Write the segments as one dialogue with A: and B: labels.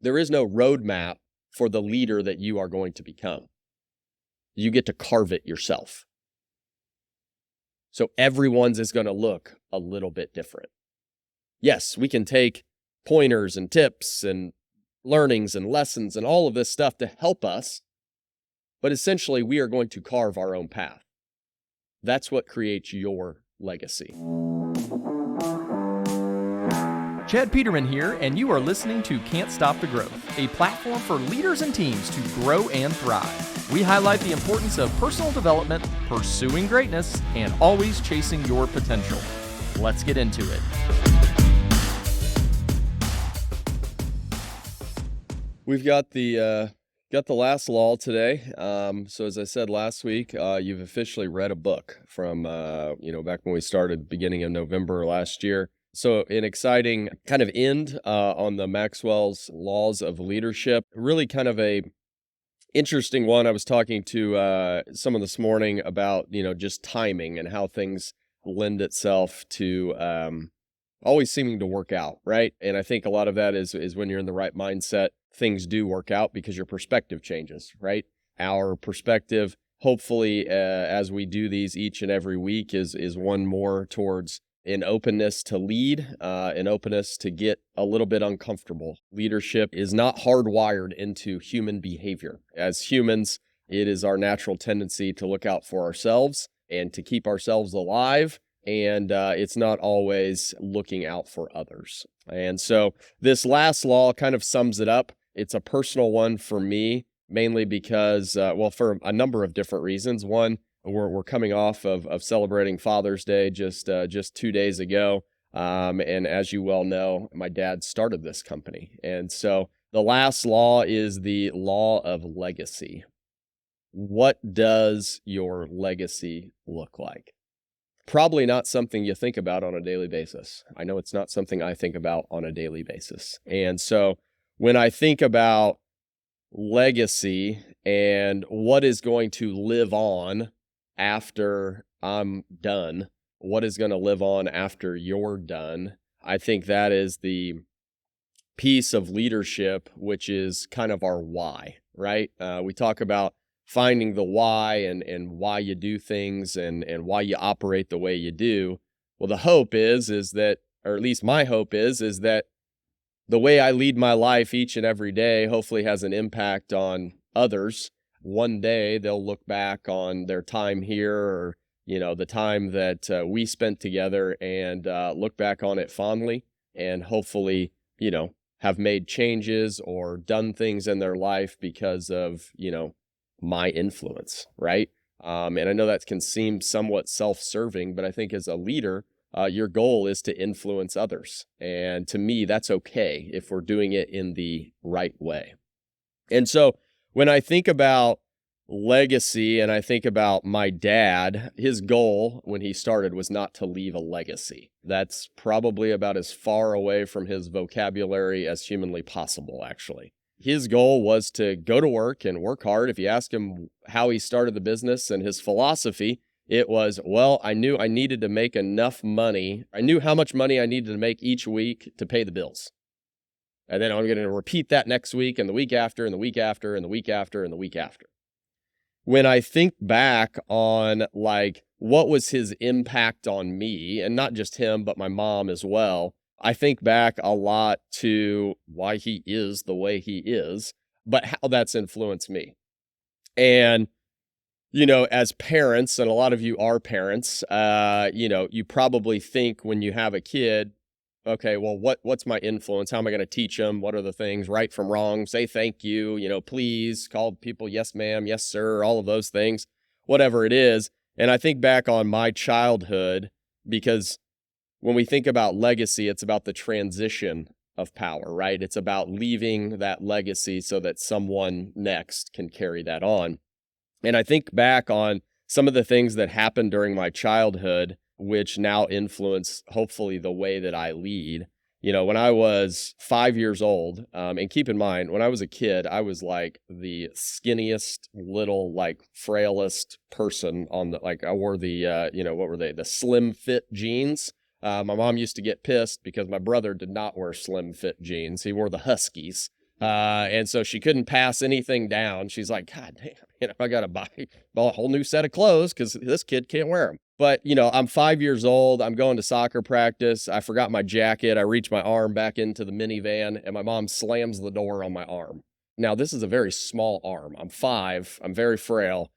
A: There is no roadmap for the leader that you are going to become. You get to carve it yourself. So everyone's is going to look a little bit different. Yes, we can take pointers and tips and learnings and lessons and all of this stuff to help us, but essentially we are going to carve our own path. That's what creates your legacy.
B: Chad Peterman here, and you are listening to Can't Stop the Growth, a platform for leaders and teams to grow and thrive. We highlight the importance of personal development, pursuing greatness, and always chasing your potential. Let's get into it.
A: We've got the last law today. So as I said last week, you've officially read a book from back when we started, beginning of November last year. So an exciting kind of end on the Maxwell's laws of leadership. Really kind of a interesting one. I was talking to someone this morning about just timing and how things lend itself to always seeming to work out, right? And I think a lot of that is when you're in the right mindset, things do work out because your perspective changes, right? Our perspective, hopefully, as we do these each and every week, is one more towards an openness to lead, an openness to get a little bit uncomfortable. Leadership is not hardwired into human behavior. As humans, it is our natural tendency to look out for ourselves and to keep ourselves alive. And it's not always looking out for others. And so this last law kind of sums it up. It's a personal one for me, mainly because, for a number of different reasons. One, we're coming off of celebrating Father's Day just 2 days ago. And as you well know, my dad started this company. And so the last law is the law of legacy. What does your legacy look like? Probably not something you think about on a daily basis. I know it's not something I think about on a daily basis. And so when I think about legacy and what is going to live on after I'm done, what is going to live on after you're done, I think that is the piece of leadership, which is kind of our why, right? We talk about finding the why and why you do things and why you operate the way you do. Well, the hope is that, or at least my hope is that the way I lead my life each and every day hopefully has an impact on others. One day they'll look back on their time here or, the time that we spent together and look back on it fondly and hopefully, have made changes or done things in their life because of, my influence, right? And I know that can seem somewhat self-serving, but I think as a leader, your goal is to influence others. And to me, that's okay if we're doing it in the right way. And so when I think about legacy and I think about my dad, his goal when he started was not to leave a legacy. That's probably about as far away from his vocabulary as humanly possible, actually. His goal was to go to work and work hard. If you ask him how he started the business and his philosophy, it was, I knew I needed to make enough money. I knew how much money I needed to make each week to pay the bills. And then I'm going to repeat that next week and the week after and the week after and the week after and the week after. When I think back on what was his impact on me, and not just him, but my mom as well, I think back a lot to why he is the way he is, but how that's influenced me. And, as parents, and a lot of you are parents, you probably think when you have a kid, okay, well, what's my influence? How am I going to teach them? What are the things, right from wrong? Say thank you, please, call people yes, ma'am, yes, sir, all of those things, whatever it is. And I think back on my childhood because when we think about legacy, it's about the transition of power, right? It's about leaving that legacy so that someone next can carry that on. And I think back on some of the things that happened during my childhood, which now influence, hopefully, the way that I lead. When I was 5 years old, and keep in mind, when I was a kid, I was like the skinniest, little, frailest person on I wore the, what were they? The slim fit jeans. My mom used to get pissed because my brother did not wear slim fit jeans. He wore the Huskies. And so she couldn't pass anything down. She's like, God damn, I got to buy a whole new set of clothes because this kid can't wear them. But, I'm 5 years old. I'm going to soccer practice. I forgot my jacket. I reach my arm back into the minivan, and my mom slams the door on my arm. Now, this is a very small arm. I'm 5. I'm very frail.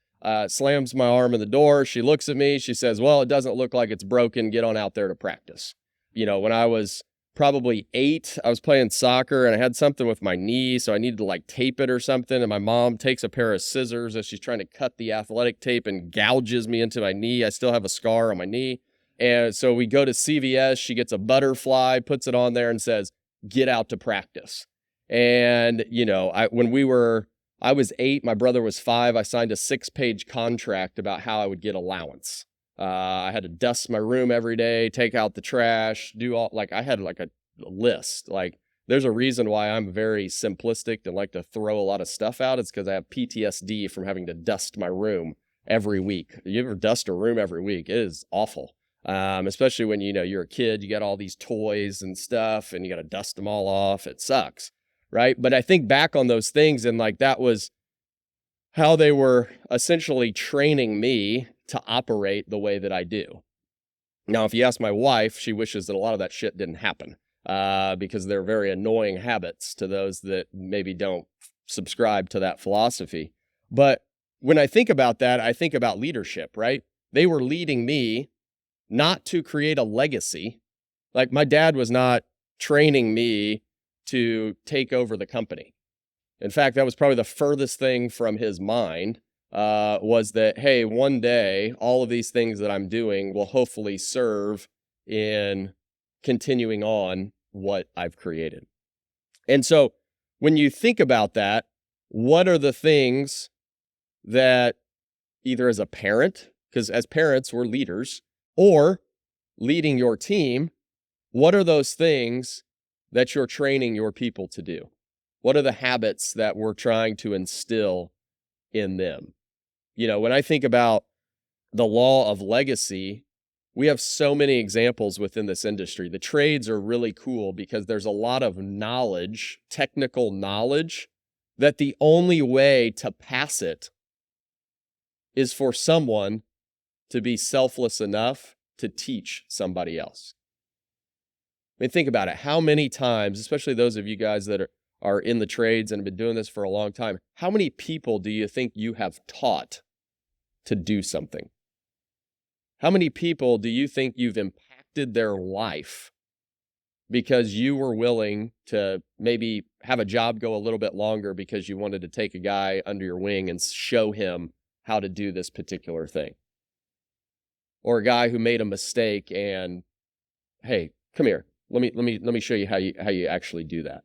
A: Slams my arm in the door. She looks at me. She says, well, it doesn't look like it's broken. Get on out there to practice. When I was probably 8, I was playing soccer and I had something with my knee. So I needed to tape it or something. And my mom takes a pair of scissors as she's trying to cut the athletic tape and gouges me into my knee. I still have a scar on my knee. And so we go to CVS. She gets a butterfly, puts it on there and says, get out to practice. And, I was 8, my brother was 5. I signed a 6-page contract about how I would get allowance. I had to dust my room every day, take out the trash, do all, I had a list. There's a reason why I'm very simplistic and like to throw a lot of stuff out. It's because I have PTSD from having to dust my room every week. You ever dust a room every week? It is awful. Especially when, you're a kid, you got all these toys and stuff and you got to dust them all off. It sucks. Right. But I think back on those things and that was how they were essentially training me to operate the way that I do. Now, if you ask my wife, she wishes that a lot of that shit didn't happen because they're very annoying habits to those that maybe don't subscribe to that philosophy. But when I think about that, I think about leadership, right? They were leading me not to create a legacy. My dad was not training me to take over the company. In fact, that was probably the furthest thing from his mind, was that, hey, one day, all of these things that I'm doing will hopefully serve in continuing on what I've created. And so when you think about that, what are the things that either as a parent, because as parents, we're leaders, or leading your team, what are those things that you're training your people to do? What are the habits that we're trying to instill in them? When I think about the law of legacy, we have so many examples within this industry. The trades are really cool because there's a lot of knowledge, technical knowledge, that the only way to pass it is for someone to be selfless enough to teach somebody else. Think about it. How many times, especially those of you guys that are in the trades and have been doing this for a long time, how many people do you think you have taught to do something? How many people do you think you've impacted their life because you were willing to maybe have a job go a little bit longer because you wanted to take a guy under your wing and show him how to do this particular thing? Or a guy who made a mistake and, hey, come here. Let me show you how you actually do that.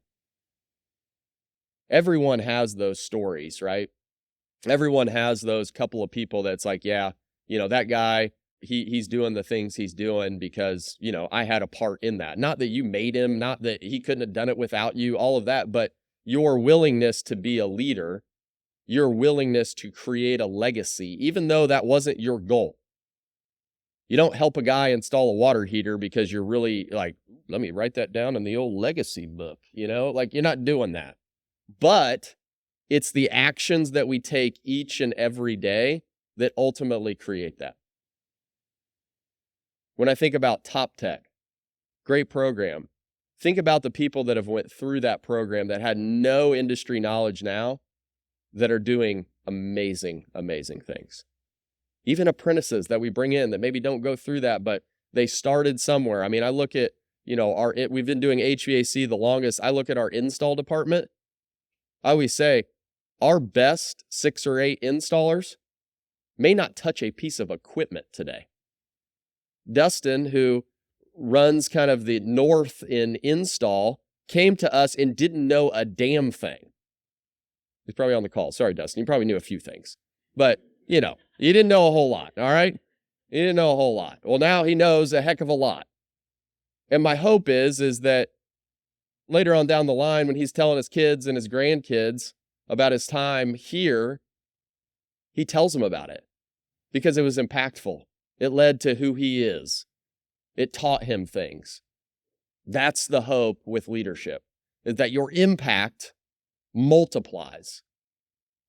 A: Everyone has those stories, right? Everyone has those couple of people that's yeah, that guy, he's doing the things he's doing because, I had a part in that. Not that you made him, not that he couldn't have done it without you, all of that, but your willingness to be a leader, your willingness to create a legacy, even though that wasn't your goal. You don't help a guy install a water heater because you're really let me write that down in the old legacy book, you're not doing that. But it's the actions that we take each and every day that ultimately create that. When I think about Top Tech, great program, think about the people that have went through that program that had no industry knowledge now that are doing amazing, amazing things. Even apprentices that we bring in that maybe don't go through that, but they started somewhere. I look at, we've been doing HVAC the longest. I look at our install department. I always say our best 6 or 8 installers may not touch a piece of equipment today. Dustin, who runs kind of the north in install, came to us and didn't know a damn thing. He's probably on the call. Sorry, Dustin. You probably knew a few things, but you didn't know a whole lot. All right. He didn't know a whole lot. Well, now he knows a heck of a lot. And my hope is that later on down the line, when he's telling his kids and his grandkids about his time here, he tells them about it because it was impactful. It led to who he is. It taught him things. That's the hope with leadership, is that your impact multiplies.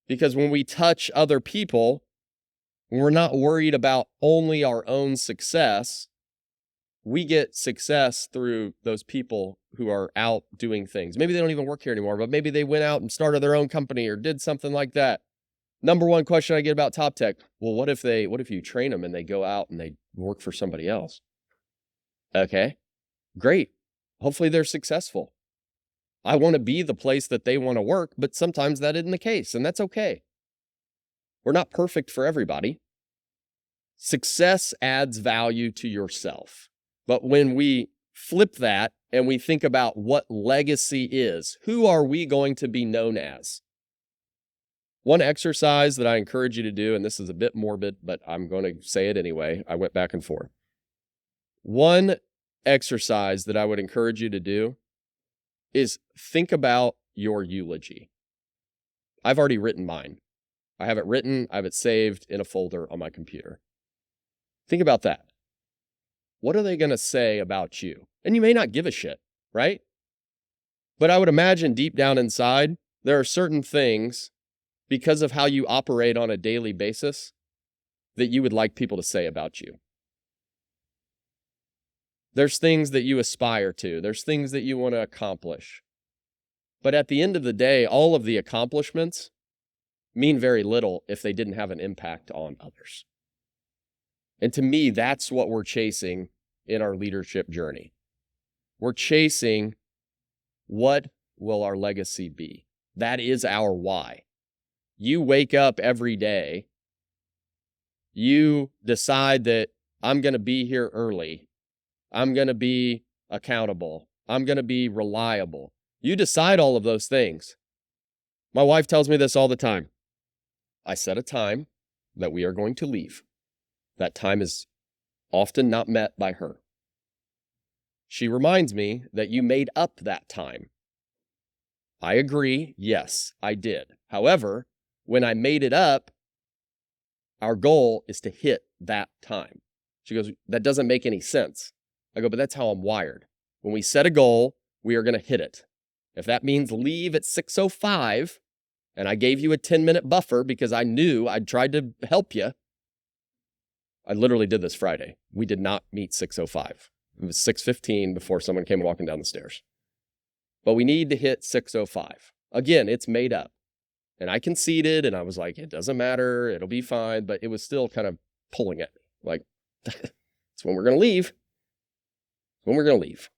A: Because when we touch other people, we're not worried about only our own success. We get success through those people who are out doing things. Maybe they don't even work here anymore, but maybe they went out and started their own company or did something like that. Number one question I get about top tech, well, what if you train them and they go out and they work for somebody else? Okay, great. Hopefully they're successful. I want to be the place that they want to work, but sometimes that isn't the case, and that's okay. We're not perfect for everybody. Success adds value to yourself. But when we flip that and we think about what legacy is, who are we going to be known as? One exercise that I encourage you to do, and this is a bit morbid, but I'm going to say it anyway. I went back and forth. One exercise that I would encourage you to do is think about your eulogy. I've already written mine. I have it saved in a folder on my computer. Think about that. What are they going to say about you? And you may not give a shit, right? But I would imagine deep down inside, there are certain things, because of how you operate on a daily basis, that you would like people to say about you. There's things that you aspire to. There's things that you want to accomplish. But at the end of the day, all of the accomplishments mean very little if they didn't have an impact on others. And to me, that's what we're chasing in our leadership journey. We're chasing, what will our legacy be? That is our why. You wake up every day, you decide that I'm going to be here early. I'm going to be accountable. I'm going to be reliable. You decide all of those things. My wife tells me this all the time. I set a time that we are going to leave. That time is often not met by her. She reminds me that you made up that time. I agree. Yes, I did. However, when I made it up, our goal is to hit that time. She goes, that doesn't make any sense. I go, but that's how I'm wired. When we set a goal, we are going to hit it. If that means leave at 6:05, and I gave you a 10-minute buffer because I knew I'd tried to help you. I literally did this Friday. We did not meet 6:05. It was 6:15 before someone came walking down the stairs. But we need to hit 6:05. Again, it's made up. And I conceded, and I was like, it doesn't matter. It'll be fine. But it was still kind of pulling at me. Like, it's when we're going to leave. It's when we're going to leave.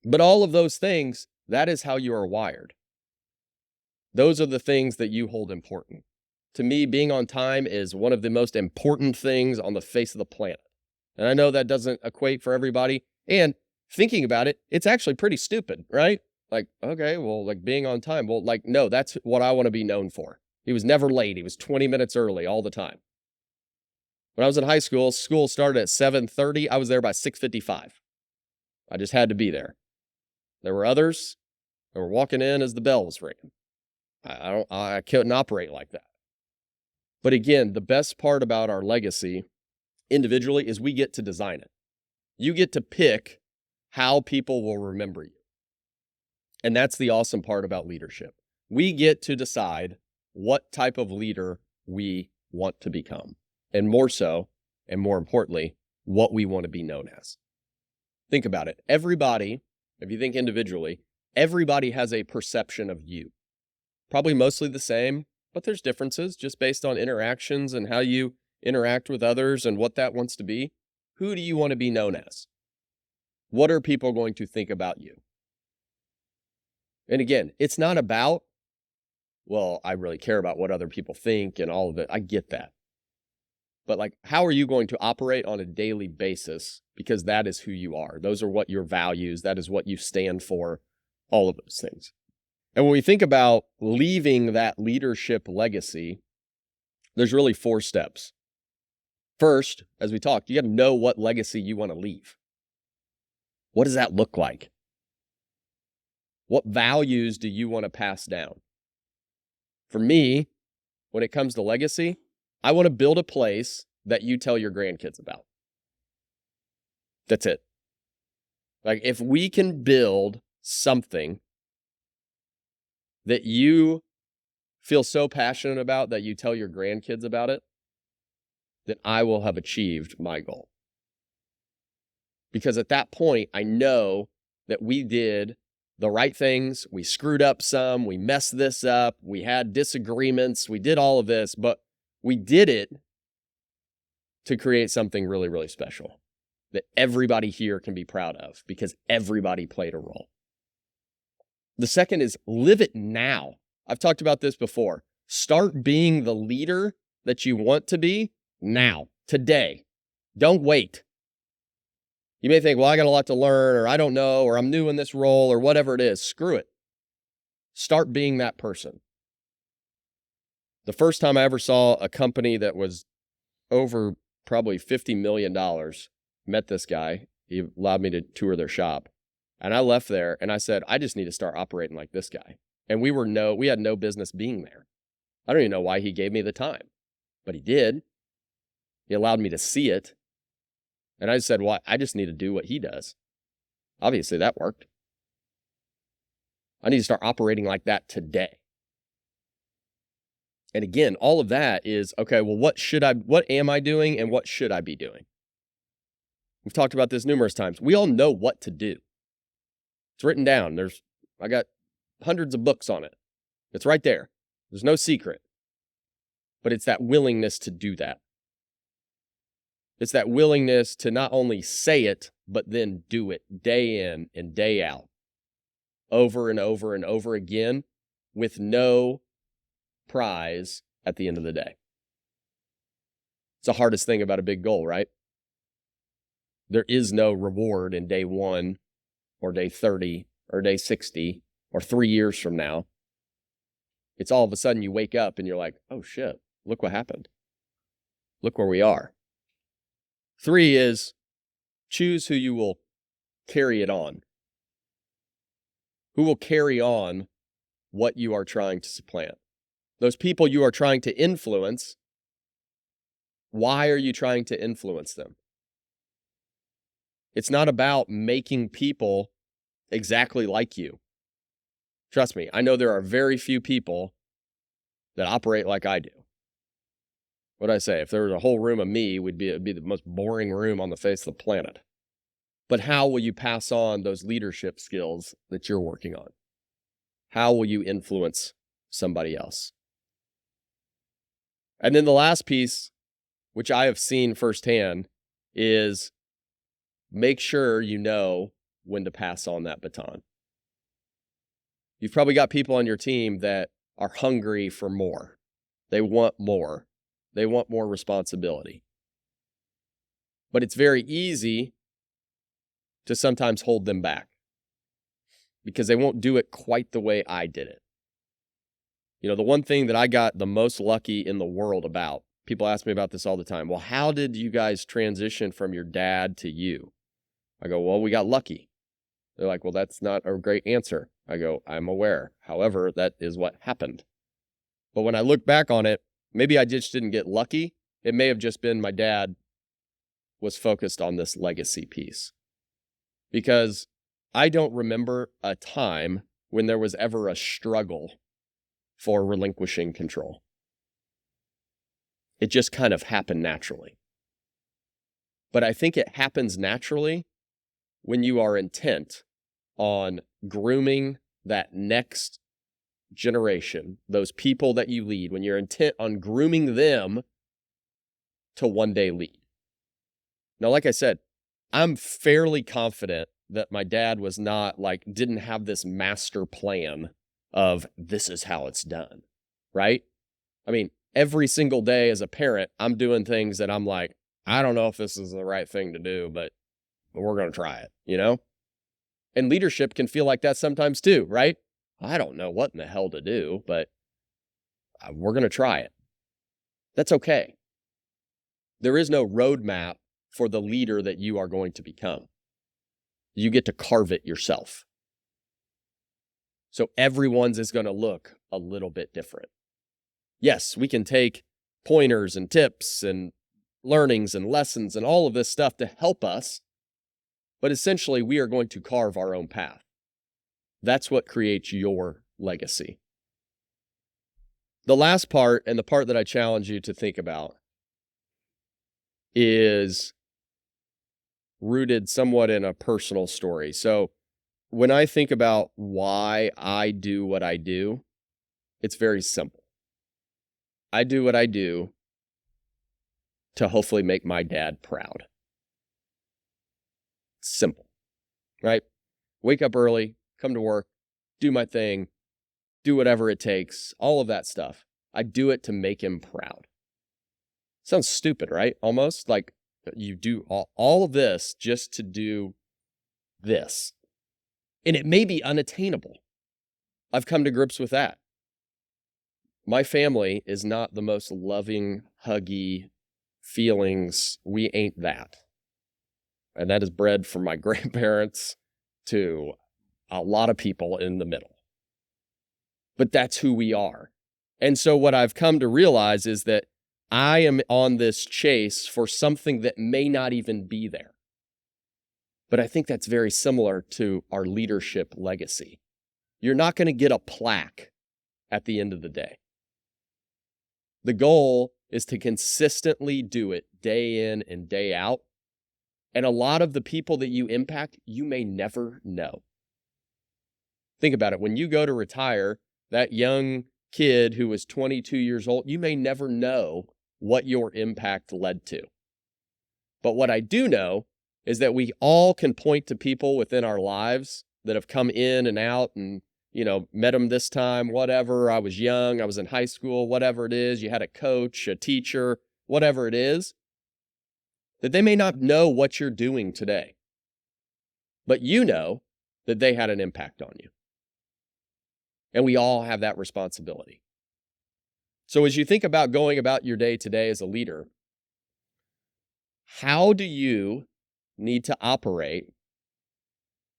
A: But all of those things, that is how you are wired. Those are the things that you hold important. To me, being on time is one of the most important things on the face of the planet. And I know that doesn't equate for everybody. And thinking about it, it's actually pretty stupid, right? Like, okay, well, like being on time. Well, like, no, that's what I want to be known for. He was never late. He was 20 minutes early all the time. When I was in high school, school started at 7:30. I was there by 6:55. I just had to be there. There were others that were walking in as the bell was ringing. I couldn't operate like that. But again, the best part about our legacy individually is we get to design it. You get to pick how people will remember you. And that's the awesome part about leadership. We get to decide what type of leader we want to become. And more so, and more importantly, what we want to be known as. Think about it. Everybody, if you think individually, everybody has a perception of you. Probably mostly the same, but there's differences just based on interactions and how you interact with others and what that wants to be. Who do you want to be known as? What are people going to think about you? And again, it's not about, well, I really care about what other people think and all of it. I get that. But like, how are you going to operate on a daily basis? Because that is who you are. Those are what your values, that is what you stand for, all of those things. And when we think about leaving that leadership legacy, there's really 4 steps. First, as we talked, you got to know what legacy you want to leave. What does that look like? What values do you want to pass down? For me, when it comes to legacy, I want to build a place that you tell your grandkids about. That's it. Like, if we can build something that you feel so passionate about that you tell your grandkids about it, then I will have achieved my goal. Because at that point, I know that we did the right things. We screwed up some. We messed this up. We had disagreements. We did all of this, but we did it to create something really, really special that everybody here can be proud of because everybody played a role. The second is live it now. I've talked about this before. Start being the leader that you want to be now, today. Don't wait. You may think, well, I got a lot to learn, or I don't know, or I'm new in this role, or whatever it is. Screw it. Start being that person. The first time I ever saw a company that was over probably $50 million, met this guy. He allowed me to tour their shop. And I left there and I said, I just need to start operating like this guy. And we had no business being there. I don't even know why he gave me the time, but he did. He allowed me to see it. And I said, well, I just need to do what he does. Obviously that worked. I need to start operating like that today. And again, all of that is, okay, well, what am I doing and what should I be doing? We've talked about this numerous times. We all know what to do. It's written down. I got hundreds of books on it. It's right there. There's no secret. But it's that willingness to do that. It's that willingness to not only say it, but then do it day in and day out, over and over and over again, with no prize at the end of the day. It's the hardest thing about a big goal, right? There is no reward in day 1 or day 30 or day 60 or 3 years from now. It's all of a sudden you wake up and you're like, oh shit, look what happened. Look where we are. 3 is choose who you will carry it on. Who will carry on what you are trying to supplant? Those people you are trying to influence, why are you trying to influence them? It's not about making people exactly like you. Trust me, I know there are very few people that operate like I do. What did I say? If there was a whole room of me, it'd be the most boring room on the face of the planet. But how will you pass on those leadership skills that you're working on? How will you influence somebody else? And then the last piece, which I have seen firsthand, is make sure you know when to pass on that baton. You've probably got people on your team that are hungry for more. They want more. They want more responsibility. But it's very easy to sometimes hold them back because they won't do it quite the way I did it. You know, the one thing that I got the most lucky in the world about, people ask me about this all the time. Well, how did you guys transition from your dad to you? I go, well, we got lucky. They're like, well, that's not a great answer. I go, I'm aware. However, that is what happened. But when I look back on it, maybe I just didn't get lucky. It may have just been my dad was focused on this legacy piece. Because I don't remember a time when there was ever a struggle for relinquishing control. It just kind of happened naturally. But I think it happens naturally when you are intent on grooming that next generation, those people that you lead, when you're intent on grooming them to one day lead. Now, like I said, I'm fairly confident that my dad was not didn't have this master plan of this is how it's done, right? I mean, every single day as a parent, I'm doing things that I'm like, I don't know if this is the right thing to do, but we're going to try it, you know? And leadership can feel like that sometimes too, right? I don't know what in the hell to do, but we're going to try it. That's okay. There is no roadmap for the leader that you are going to become. You get to carve it yourself. So everyone's is going to look a little bit different. Yes, we can take pointers and tips and learnings and lessons and all of this stuff to help us, but essentially we are going to carve our own path. That's what creates your legacy. The last part, and the part that I challenge you to think about, is rooted somewhat in a personal story. So when I think about why I do what I do, it's very simple. I do what I do to hopefully make my dad proud. Simple, right? Wake up early, come to work, do my thing, do whatever it takes, all of that stuff. I do it to make him proud. Sounds stupid, right? Almost like you do all of this just to do this. And it may be unattainable. I've come to grips with that. My family is not the most loving, huggy feelings. We ain't that. And that is bred from my grandparents to a lot of people in the middle. But that's who we are. And so what I've come to realize is that I am on this chase for something that may not even be there. But I think that's very similar to our leadership legacy. You're not going to get a plaque at the end of the day. The goal is to consistently do it day in and day out. And a lot of the people that you impact, you may never know. Think about it. When you go to retire, that young kid who was 22 years old, you may never know what your impact led to. But what I do know is that we all can point to people within our lives that have come in and out and, met them this time, whatever. I was young, I was in high school, whatever it is. You had a coach, a teacher, whatever it is, that they may not know what you're doing today. But you know that they had an impact on you. And we all have that responsibility. So as you think about going about your day today as a leader, how do you need to operate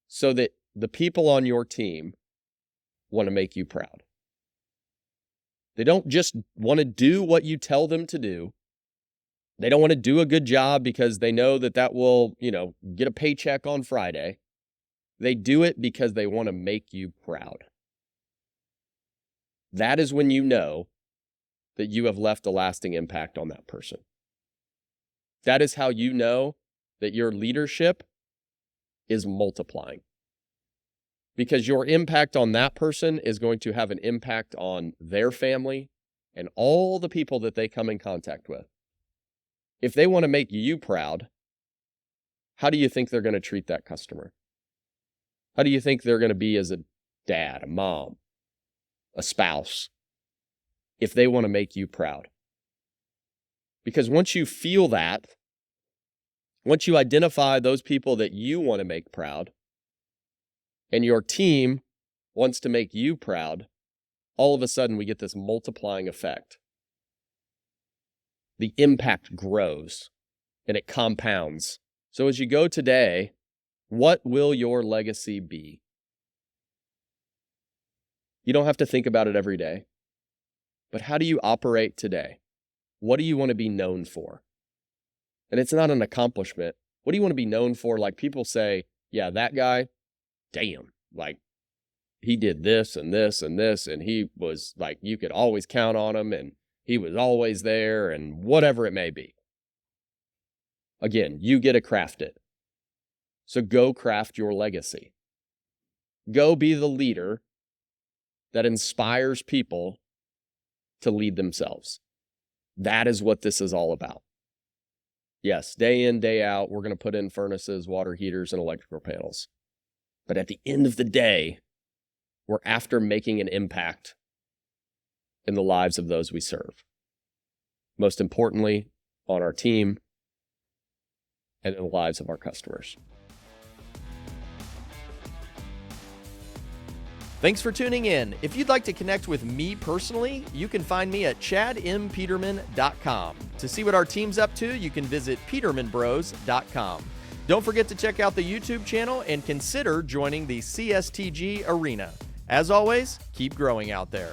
A: so that the people on your team want to make you proud? They don't just want to do what you tell them to do. They don't want to do a good job because they know that will, get a paycheck on Friday. They do it because they want to make you proud. That is when you know that you have left a lasting impact on that person. That is how you know that your leadership is multiplying. Because your impact on that person is going to have an impact on their family and all the people that they come in contact with. If they want to make you proud, how do you think they're going to treat that customer? How do you think they're going to be as a dad, a mom, a spouse, if they want to make you proud? Because once you feel that, once you identify those people that you want to make proud, and your team wants to make you proud, all of a sudden we get this multiplying effect. The impact grows and it compounds. So as you go today, what will your legacy be? You don't have to think about it every day, but how do you operate today? What do you want to be known for? And it's not an accomplishment. What do you want to be known for? Like people say, yeah, that guy, damn, like he did this and this and this, and he was like, you could always count on him, and he was always there, and whatever it may be. Again, you get to craft it. So go craft your legacy. Go be the leader that inspires people to lead themselves. That is what this is all about. Yes, day in, day out, we're going to put in furnaces, water heaters, and electrical panels. But at the end of the day, we're after making an impact in the lives of those we serve. Most importantly, on our team and in the lives of our customers.
B: Thanks for tuning in. If you'd like to connect with me personally, you can find me at chadmpeterman.com. To see what our team's up to, you can visit petermanbros.com. Don't forget to check out the YouTube channel and consider joining the CSTG arena. As always, keep growing out there.